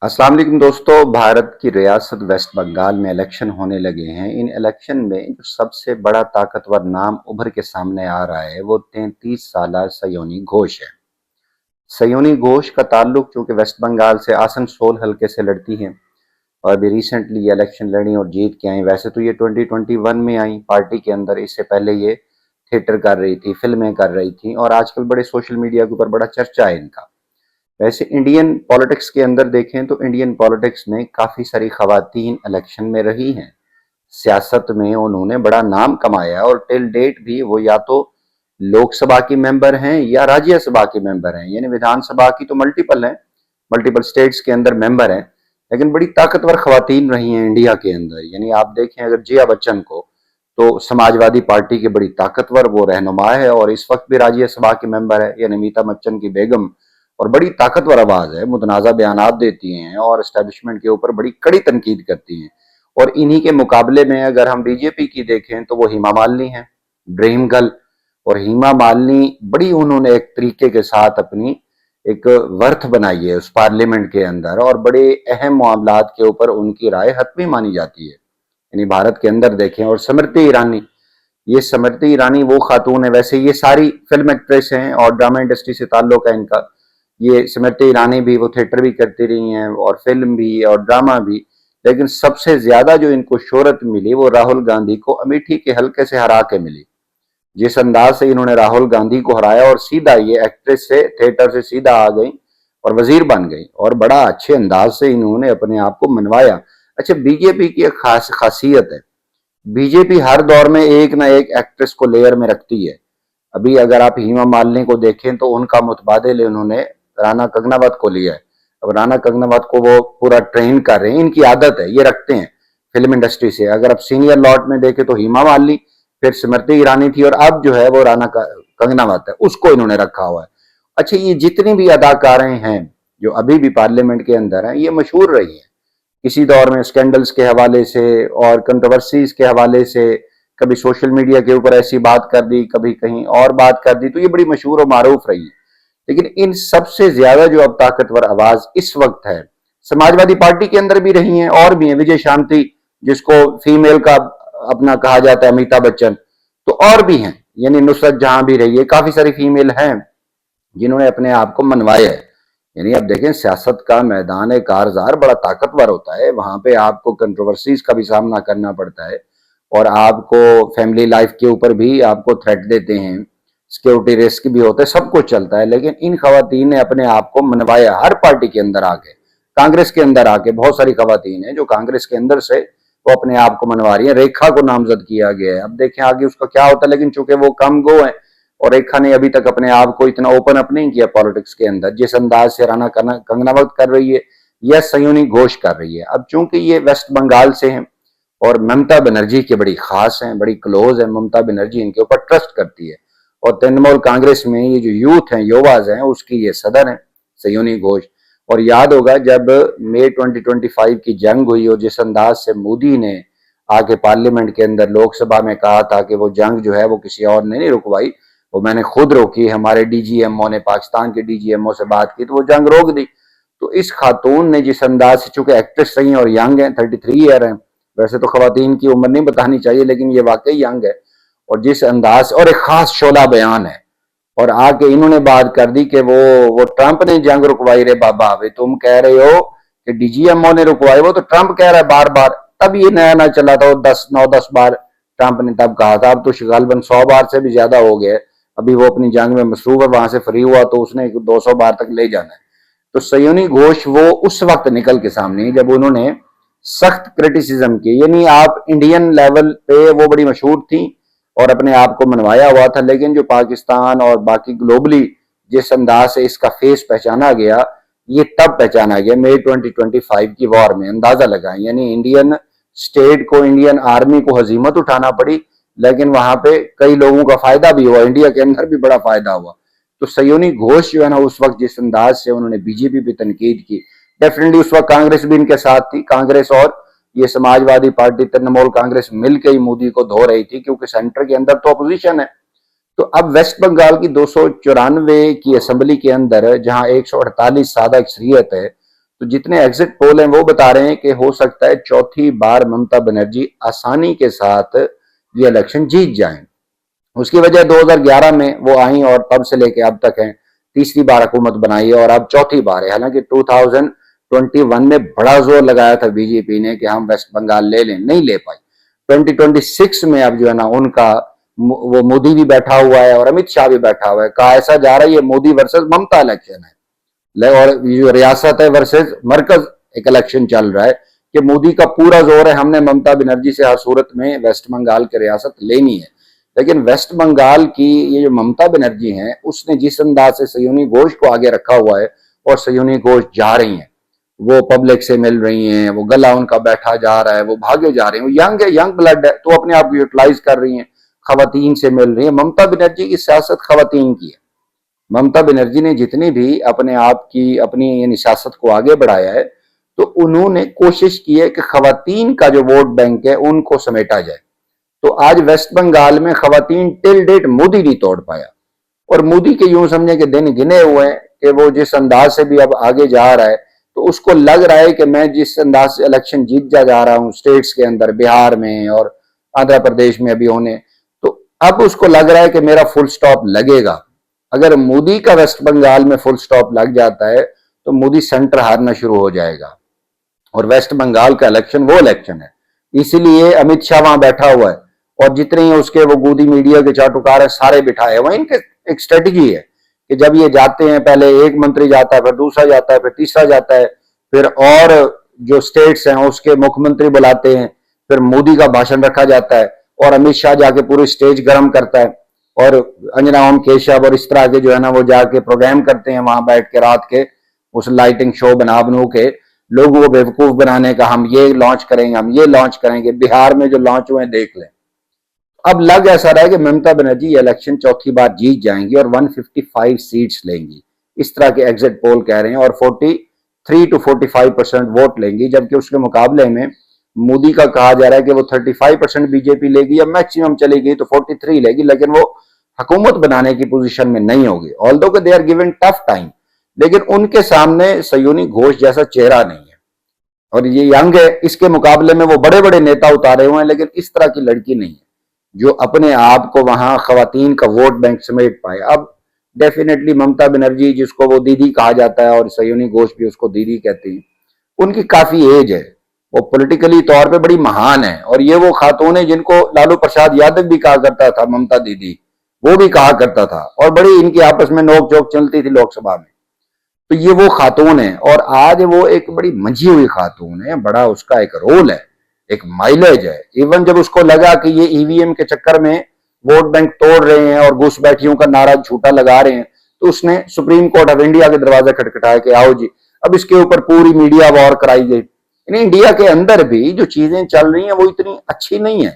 अस्सलाम वालेकुम दोस्तों। भारत की रियासत वेस्ट बंगाल में इलेक्शन होने लगे हैं। इन इलेक्शन में जो सबसे बड़ा ताकतवर नाम उभर के सामने आ रहा है वो 33 साला सयोनी घोष है। सयोनी घोष का ताल्लुक चूंकि वेस्ट बंगाल से आसनसोल हल्के से लड़ती हैं और अभी रिसेंटली ये इलेक्शन लड़ी और जीत के आई। वैसे तो ये 2021 में आई पार्टी के अंदर, इससे पहले ये थिएटर कर रही थी, फिल्में कर रही थी और आजकल बड़े सोशल मीडिया के ऊपर बड़ा चर्चा है इनका। वैसे इंडियन पॉलिटिक्स के अंदर देखें तो इंडियन पॉलिटिक्स में काफ़ी सारी खवातीन इलेक्शन में रही हैं। सियासत में उन्होंने बड़ा नाम कमाया और टिल डेट भी वो या तो लोकसभा की मेंबर हैं या राज्यसभा की मेंबर हैं, यानी विधानसभा की तो मल्टीपल हैं, मल्टीपल स्टेट्स के अंदर मेंबर हैं। लेकिन बड़ी ताकतवर खवातीन रही हैं इंडिया के अंदर। यानी आप देखें अगर जया बच्चन को, तो समाजवादी पार्टी की बड़ी ताकतवर वो रहनुमा है और इस वक्त भी राज्यसभा की मेंबर है। यानी अमिताभ बच्चन की बेगम, और बड़ी ताकतवर आवाज है, मुतनाज़ा बयानात देती हैं और एस्टेब्लिशमेंट के ऊपर बड़ी कड़ी तनकीद करती हैं। और इन्हीं के मुकाबले में अगर हम बीजेपी की देखें तो वो हेमा मालिनी है, ड्रीम गर्ल। और हेमा मालिनी बड़ी उन्होंने एक तरीके के साथ अपनी एक वर्थ बनाई है उस पार्लियामेंट के अंदर और बड़े अहम मामलात के ऊपर उनकी राय हतमी मानी जाती है। यानी भारत के अंदर देखें। और स्मृति ईरानी, ये स्मृति ईरानी वो खातून है, वैसे ये सारी फिल्म एक्ट्रेस हैं और ड्रामा इंडस्ट्री से ताल्लुक है इनका। ये स्मृति ईरानी भी वो थिएटर भी करती रही हैं और फिल्म भी और ड्रामा भी। लेकिन सबसे ज्यादा जो इनको शोहरत मिली वो राहुल गांधी को अमेठी के हल्के से हरा के मिली। जिस अंदाज से इन्होंने राहुल गांधी को हराया और सीधा ये एक्ट्रेस से थिएटर से सीधा आ गई और वजीर बन गई और बड़ा अच्छे अंदाज से इन्होंने अपने आप को मनवाया। अच्छा, बीजेपी की एक खास खासियत है, बीजेपी हर दौर में एक ना एक एक्ट्रेस को लेयर में रखती है। अभी अगर आप हेमा मालिनी को देखें तो उनका मुतबादिल उन्होंने राणा कंगनावत को लिया है। अब राणा कंगनावत को वो पूरा ट्रेन कर रहे हैं, इनकी आदत है, ये रखते हैं फिल्म इंडस्ट्री से। अगर आप सीनियर लॉट में देखें तो हेमा मालिनी, फिर स्मृति ईरानी थी और अब जो है वो राणा कंगनावत है, उसको इन्होंने रखा हुआ है। अच्छा, ये जितनी भी अदाकारें हैं जो अभी भी पार्लियामेंट के अंदर हैं, ये मशहूर रही हैं किसी दौर में स्कैंडल्स के हवाले से और कंट्रोवर्सीज के हवाले से। कभी सोशल मीडिया के ऊपर ऐसी बात कर दी, कभी कहीं और बात कर दी, तो ये बड़ी मशहूर और मारूफ रही है। लेकिन इन सबसे ज्यादा जो अब ताकतवर आवाज इस वक्त है, समाजवादी पार्टी के अंदर भी रही हैं और भी हैं। विजय शांति, जिसको फीमेल का अपना कहा जाता है, अमिताभ बच्चन, तो और भी हैं। यानी नुसरत जहां भी रही है, काफी सारी फीमेल हैं जिन्होंने अपने आप को मनवाया है। यानी अब देखें सियासत का मैदान कारजार बड़ा ताकतवर होता है, वहां पे आपको कंट्रोवर्सीज का भी सामना करना पड़ता है और आपको फैमिली लाइफ के ऊपर भी आपको थ्रेट देते हैं, सिक्योरिटी रिस्क भी होता है, सब कुछ चलता है। लेकिन इन खवातीन ने अपने आप को मनवाया हर पार्टी के अंदर आके। कांग्रेस के अंदर आके बहुत सारी खवातीन हैं जो कांग्रेस के अंदर से वो अपने आप को मनवा रही है। रेखा को नामजद किया गया है, अब देखें आगे उसका क्या होता है। लेकिन चूंकि वो कम गो है और रेखा ने अभी तक अपने आप को इतना ओपन अप नहीं किया पॉलिटिक्स के अंदर जिस अंदाज से राणा कंगनावत कर रही है या सयोनी घोष कर रही है। अब चूंकि ये वेस्ट बंगाल से हैं और ममता बनर्जी के बड़ी खास हैं, बड़ी क्लोज है, ममता बनर्जी इनके ऊपर ट्रस्ट करती है। और तृणमूल कांग्रेस में ये जो यूथ हैं, युवाज हैं, उसकी ये सदर हैं सयोनी घोष। और याद होगा जब मई 2025 की जंग हुई और जिस अंदाज से मोदी ने आके पार्लियामेंट के अंदर लोकसभा में कहा था कि वो जंग जो है वो किसी और ने नहीं रुकवाई, वो मैंने खुद रोकी, हमारे डीजीएमओ ने, पाकिस्तान के डीजीएमओ से बात की तो वो जंग रोक दी। तो इस खातून ने जिस अंदाज से, चूंकि एक्ट्रेस रही हैं और यंग है, 33 ईयर है, वैसे तो खवातीन की उम्र नहीं बतानी चाहिए लेकिन ये वाकई यंग है, और जिस अंदाज और एक खास शोला बयान है। और आके इन्होंने बात कर दी कि वो ट्रंप ने जंग रुकवाई। रे बाबा, अभी तुम कह रहे हो कि डीजीएमओ ने रुकवाई, वो तो ट्रंप कह रहा है बार बार। तब ये नया ना चला था, वो 10 बार ट्रंप ने तब कहा था। अब तो गालबन 100 बार से भी ज्यादा हो गया। अभी वो अपनी जंग में मसरूफ है, वहां से फ्री हुआ तो उसने 200 बार तक ले जाना है। तो सयोनी घोष वो उस वक्त निकल के सामने जब उन्होंने सख्त क्रिटिसिज्म की। यानी आप इंडियन लेवल पे वो बड़ी मशहूर थी और अपने आप को मनवाया हुआ था, लेकिन जो पाकिस्तान और बाकी ग्लोबली जिस अंदाज से इसका फेस पहचाना गया, ये तब पहचाना गया मई 2025 की वॉर में। अंदाजा लगाएं, यानी इंडियन स्टेट को, इंडियन आर्मी को हजीमत उठाना पड़ी, लेकिन वहां पे कई लोगों का फायदा भी हुआ, इंडिया के अंदर भी बड़ा फायदा हुआ। तो सयोनी घोष जो है ना, उस वक्त जिस अंदाज से उन्होंने बीजेपी पे तनकीद की, डेफिनेटली उस वक्त कांग्रेस भी इनके साथ थी। कांग्रेस और ये समाजवादी पार्टी, तृणमूल कांग्रेस मिलकर ही मोदी को धो रही थी, क्योंकि सेंटर के अंदर तो अपोजिशन है। तो अब वेस्ट बंगाल की 294 की असेंबली के अंदर जहां 148 सादा अक्सरियत है, तो जितने एग्जिट पोल हैं वो बता रहे हैं कि हो सकता है चौथी बार ममता बनर्जी आसानी के साथ ये इलेक्शन जीत जाएं। उसकी वजह 2011 में वो आई और तब से लेके अब तक है, तीसरी बार हुकूमत बनाई है और अब चौथी बार है। हालांकि 2021 में बड़ा जोर लगाया था बीजेपी ने कि हम वेस्ट बंगाल ले लें, नहीं ले पाई। 2026 में अब जो है ना उनका वो मोदी भी बैठा हुआ है और अमित शाह भी बैठा हुआ है। कहा ऐसा जा रहा है ये मोदी वर्सेस ममता इलेक्शन है और ये जो रियासत है वर्सेस मरकज एक इलेक्शन चल रहा है कि मोदी का पूरा जोर है हमने ममता बनर्जी से हर सूरत में वेस्ट बंगाल की रियासत लेनी है। लेकिन वेस्ट बंगाल की ये जो ममता बनर्जी हैं उसने जिस अंदाज से सयोनी घोष को आगे रखा हुआ है और सयोनी घोष जा रही हैं, वो पब्लिक से मिल रही हैं, वो गला उनका बैठा जा रहा है, वो भागे जा रही हैं, वो यंग है, यंग ब्लड है तो अपने आप को यूटिलाइज कर रही हैं, खवातीन से मिल रही है। ममता बनर्जी की सियासत खवातीन की है। ममता बनर्जी ने जितनी भी अपने आप की अपनी यानी सियासत को आगे बढ़ाया है तो उन्होंने कोशिश की है कि खवातीन का जो वोट बैंक है उनको समेटा जाए। तो आज वेस्ट बंगाल में खवातीन टिल डेट मोदी नहीं तोड़ पाया और मोदी के यूं समझे कि दिन गिने हुए हैं कि वो जिस अंदाज से भी अब आगे जा रहा है तो उसको लग रहा है कि मैं जिस अंदाज से इलेक्शन जीत जा रहा हूं स्टेट्स के अंदर, बिहार में और आंध्र प्रदेश में अभी होने, तो अब उसको लग रहा है कि मेरा फुल स्टॉप लगेगा। अगर मोदी का वेस्ट बंगाल में फुल स्टॉप लग जाता है तो मोदी सेंटर हारना शुरू हो जाएगा और वेस्ट बंगाल का इलेक्शन वो इलेक्शन है। इसीलिए अमित शाह वहां बैठा हुआ है और जितने ही उसके वो गोदी मीडिया के चाटुकार है सारे बिठाए हुए। इनके एक स्ट्रेटजी है कि जब ये जाते हैं पहले एक मंत्री जाता है, फिर दूसरा जाता है, फिर तीसरा जाता है, फिर और जो स्टेट्स हैं उसके मुख्यमंत्री बुलाते हैं, फिर मोदी का भाषण रखा जाता है और अमित शाह जाके पूरी स्टेज गर्म करता है और अंजना ओम केशव और इस तरह के जो है ना वो जाके प्रोग्राम करते हैं वहां बैठ के रात के उस लाइटिंग शो बना बनू के लोगों को बेवकूफ बनाने का, हम ये लॉन्च करेंगे, हम ये लॉन्च करेंगे। बिहार में जो लॉन्च हुए देख लें। अब लग ऐसा रहा है कि ममता बनर्जी ये इलेक्शन चौथी बार जीत जाएंगी और 155 सीट्स लेंगी, इस तरह के एग्जिट पोल कह रहे हैं, और 43 to 45% वोट लेंगी। जबकि उसके मुकाबले में मोदी का कहा जा रहा है कि वो 35% बीजेपी लेगी या मैक्सिमम चली गई तो 43 लेगी, लेकिन वो हुकूमत बनाने की पोजीशन में नहीं होगी। Although they are given tough time, लेकिन उनके सामने सयोनी घोष जैसा चेहरा नहीं है और ये यंग है। इसके मुकाबले में वो बड़े बड़े नेता उतारे हुए हैं, लेकिन इस तरह की लड़की नहीं है जो अपने आप को वहां खवातीन का वोट बैंक समेट पाए। अब डेफिनेटली ममता बनर्जी जिसको वो दीदी कहा जाता है और सयोनी घोष भी उसको दीदी कहती है, उनकी काफी एज है, वो पॉलिटिकली तौर पे बड़ी महान है और ये वो खातून है जिनको लालू प्रसाद यादव भी कहा करता था ममता दीदी, वो भी कहा करता था और बड़ी इनकी आपस में नोक झोंक चलती थी लोकसभा में। तो ये वो खातून है और आज वो एक बड़ी मंझी हुई खातून है, बड़ा उसका एक रोल है, एक माइलेज है। इवन जब उसको लगा कि ये ईवीएम के चक्कर में वोट बैंक तोड़ रहे हैं और घुसपैठियों का नारा झूठा लगा रहे हैं तो उसने सुप्रीम कोर्ट ऑफ इंडिया के दरवाजा खटखटाया कि आओ जी, अब इसके ऊपर पूरी मीडिया वॉर कराई गई। इंडिया के अंदर भी जो चीजें चल रही हैं वो इतनी अच्छी नहीं है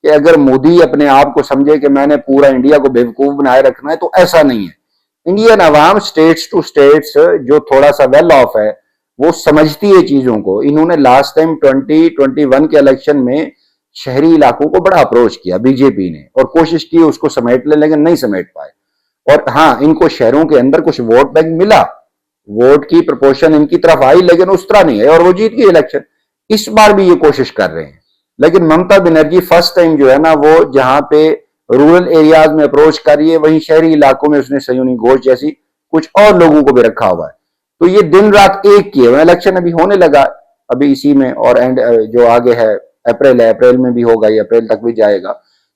कि अगर मोदी अपने आप को समझे कि मैंने पूरा इंडिया को बेवकूफ बनाए रखना है, तो ऐसा नहीं है। Indian Awam states to states जो थोड़ा सा वेल ऑफ है वो समझती है चीजों को। इन्होंने लास्ट टाइम 2021 के इलेक्शन में शहरी इलाकों को बड़ा अप्रोच किया बीजेपी ने और कोशिश की उसको समेट ले, लेकिन नहीं समेट पाए। और हाँ, इनको शहरों के अंदर कुछ वोट बैंक मिला, वोट की प्रपोर्शन इनकी तरफ आई, लेकिन उस तरह नहीं है और वो जीत गई इलेक्शन। इस बार भी ये कोशिश कर रहे हैं, लेकिन ममता बनर्जी फर्स्ट टाइम जो है ना वो जहां पे रूरल एरियाज में अप्रोच कर रही है, वहीं शहरी इलाकों में उसने सयोनी घोष जैसी कुछ और लोगों को भी रखा हुआ है। तो ये दिन रात एक किए हुए। इलेक्शन अभी होने लगा अभी इसी में और एंड जो आगे है अप्रैल है, अप्रैल में भी होगा, ये अप्रैल तक भी जाएगा।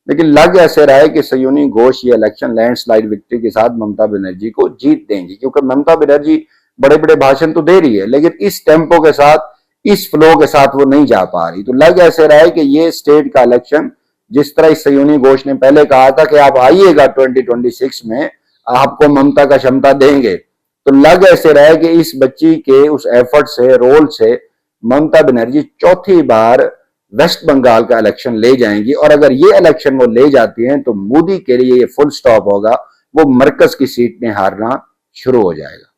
लेकिन लग ऐसे रहा है कि सयोनी घोष ये इलेक्शन लैंडस्लाइड विक्ट्री के साथ ममता बनर्जी को जीत देंगी, क्योंकि ममता बनर्जी बड़े बड़े भाषण तो दे रही है लेकिन इस टेम्पो के साथ, इस फ्लो के साथ वो नहीं जा पा रही। तो लग ऐसे रहा है कि ये स्टेट का इलेक्शन जिस तरह इस सयोनी घोष ने पहले कहा था कि आप आइएगा 2026 में आपको ममता का क्षमता देंगे, तो लग ऐसे रहा है कि इस बच्ची के उस एफर्ट से, रोल से ममता बनर्जी चौथी बार वेस्ट बंगाल का इलेक्शन ले जाएंगी। और अगर ये इलेक्शन वो ले जाती हैं तो मोदी के लिए ये फुल स्टॉप होगा, वो मरकज की सीट में हारना शुरू हो जाएगा।